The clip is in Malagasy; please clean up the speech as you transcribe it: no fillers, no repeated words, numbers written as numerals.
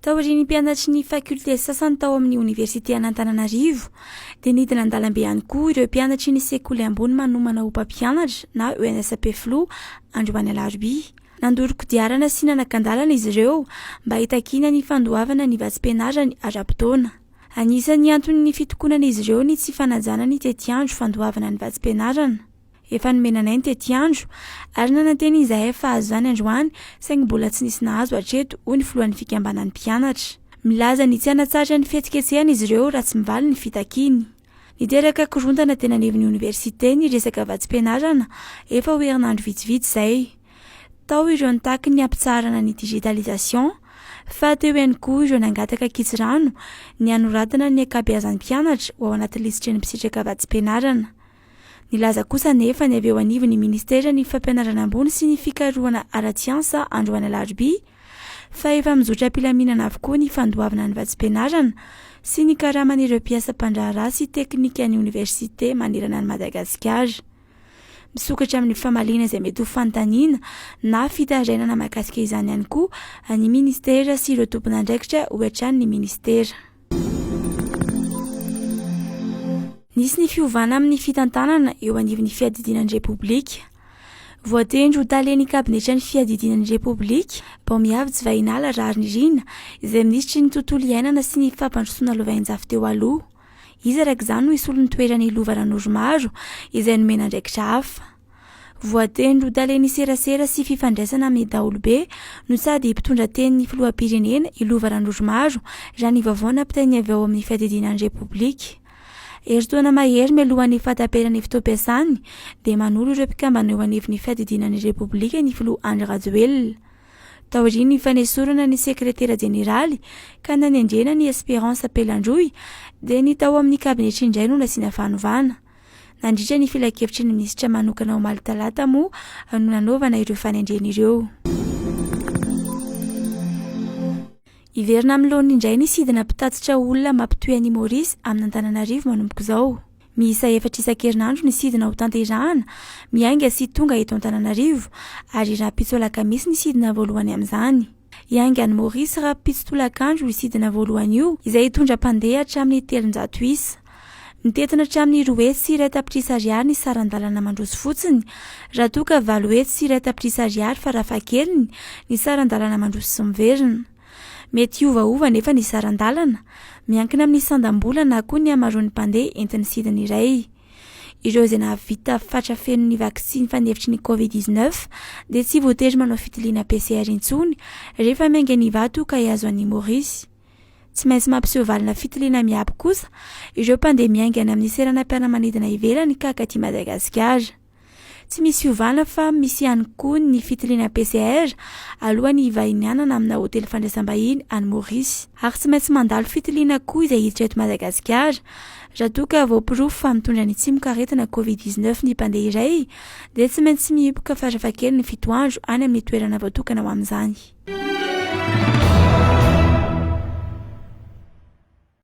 Taorian'ny mpianatry ny fakulté sasany tao amin'ny oniversité an'Antananarivo dia nidina an-dalambe ihany koa ireo mpianatry ny sekoly ambony manomana ho mpampianatra na ENSP Flo androany alarobia. Nandoro kodiarana sy nanan-kandalana izy ireo mba hitakiana ny fandoavana ny vatsim-pianarany ara-potoana. Anisan'ny antony ny fitokonana izy ireo ny tsy fanajana ny tetiandro fandoavana ny vatsim-pianarana. Efa nomenanay ny tetiandro ary nananteny izahay fa azo zany androany saingy mbola tsy nisy nahazo hatreto hoy ny filohan'ny fikambanan'ny mpianatra. Milaza ny tsy hanatsatra ny fihetsiketsehana izy ireo raha tsy mivaly ny fitakiany. Niteraka korontana tena anivon'ny oniversité ny resaka vatsim-pianarana efa ho herinandro vitsivitsy izay. Tao ireo nitaky ny ampitsarana ny digitalisation, fa teo ihany koa ireo nangataka kitsirano ny anoratana ny ankabeazan'ny mpianatra ho ao anaty lisitra ny mpitsitraka vatsim-pianarana. Nilaza kosa nefa ny avy eo anivon'ny ministera ny fampianarana ambony sy ny fikarohana ara-tsiansa androany alarobia fa efa mizotra ampilaminana avokoa ny fandoavana ny vatsim-pianarana sy ny karaman'ireo mpiasa mpandraharaha sy teknika ny oniversité manerana ny Madagasikara. Misokatra amin'ny famaliana izay mety ho fanontaniana na fitarainana mahakasika izany ihany koa ny ministera sy ireo tompon'andraikitra ho hatrany ny ministera. Nisy ny fiovana amin'ny fitantanana eo anivon'ny fiadidinan'ny Repoblika. Voatendry ho talen'ny kabinetra ny fiadidinan'ny Repoblika, Bamiavy Jivainala Rarinirina izay minisitry ny tontolo iainana sy ny fampandrosoana lovain-jafy teo aloha. Izy araka izany no isolo ny toerany Lova Ranoromaro izay nomena andraikitra hafa. Voatendry ho talen'ny serasera sy fifandraisana amin'ny daholobe no sady mpitondra tenin'ny filoham-pirenena i Lova Ranoromaro raha ny vaovao nampitainy avy ao amin'ny fiadidinan'ny Repoblika. Eritoana mahery mialohan'ny fahataperany fotoam-piasany dia manolo ireo mpikambana eo anivon'ny fiadidinan'ny Repoblika ny filoha Andry Rajoelina. Taoriany ny fanesorana ny sekretera jeneraly ka nanendrena ny Espérance Pelandroy dia ny tao amin'ny kabinetra indray no nasiana fanovana. Nandritra ny filakevitry ny minisitra manokana omaly talata moa no nanaovana ireo fanendrena ireo. Iverina amin'ny laona indray ny sidina mpitatitra olona mampitohy an'i Maurice amin'ny Antananarivo manomboka izao. Miisa 4 isan-kerinandro ny sidina ho tanterahana, miainga sy tonga eto Antananarivo ary raha pitso alakamisy ny sidina voalohany amin'izany. Ianga an'i Maurice raha pitso tolakandro ny sidina voalohany io izay hitondra mpandeha hatramin'ny 300 isa. Mitetina hatramin'ny 2 hetsy sy 2 tapitrisa ariary ny saran-dalana mandroso fotsiny, raha toa ka 7 hetsy sy 2 tapitrisa ariary farafahakeliny ny saran-dalana mandroso sy miverina. Mety ovaova nefa ny saran-dalana, miankina amin'ny sandam-bola na koa ny hamaroan'ny mpandeha entin'ny sidina iray. Ireo izay nahavita fatrafeno ny vaksiny fanefitry ny Covid-19 dia tsy voatery manao fitiliana PCR intsony rehefa miainga ny vato ka hiazo an'i Maurice. Tsy maintsy mampiseho valina fitiliana miabo kosa ireo mpandeha miaingana amin'ny seranam-piaramanidina ivelany ka aty Madagasikara. Tsy misy fiovana fa misy ihany koa ny fitiliana PCR alohan'ny hivahinianana amina hotely fandraisam-bahiny an'i Maurice. Ary tsy maintsy mandalo fitiliana koa izay hiditra eto Madagasikara raha toa ka voapirofo fa mitondra ny tsimon-karetina Covid-19 ny mpandeha iray dia tsy maintsy mihiboka farafahakeliny 7 andro any amin'ny toerana voatokana ho amin'izany.